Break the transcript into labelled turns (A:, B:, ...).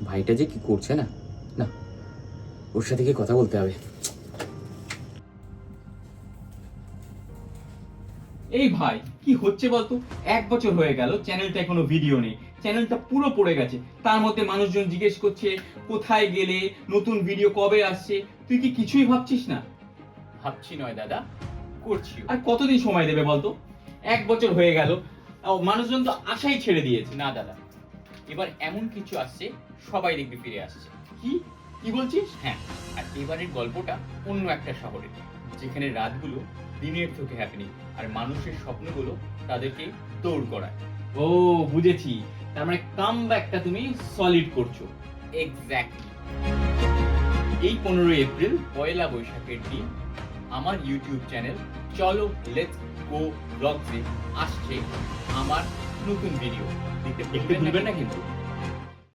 A: ভাইটা যে কি করছে না, না ওর সাথে গিয়ে কথা বলতে হবে।
B: এই ভাই কি হচ্ছে বলতো? 1 বছর হয়ে গেল চ্যানেলটা এখনো ভিডিও নেই, চ্যানেলটা পুরো পড়ে গেছে। তার মধ্যে মানুষজন জিজ্ঞেস করছে কোথায় গেলে, নতুন ভিডিও কবে আসছে। তুই কি কিছুই ভাবছিস না?
A: ভাবছি নয় দাদা, করছি।
B: আর কতদিন সময় দেবে বলতো? 1 বছর হয়ে গেল, মানুষজন তো আশাই ছেড়ে দিয়েছে।
A: না দাদা, এবার এমন কিছু আসছে সবাই দেখবি ফিরে আসছে।
B: কি কি বলছিস?
A: হ্যাঁ, আর এবারের গল্পটা অন্য একটা শহরে, যেখানে রাতগুলো দিনের চোখে হ্যাপেনিং আর মানুষের স্বপ্নগুলো তাদেরকে দৌড় করায়।
B: ও বুঝেছি, তার মানে কামব্যাকটা তুমি সলিড করছো।
A: এক্স্যাক্টলি। এই 15 এপ্রিল পয়লা বৈশাখের দিন আমার ইউটিউব চ্যানেল চলো লেটস গো ব্লগসে আসছে আমার নতুন ভিডিও। দেখতে ভুলবেন না কিন্তু।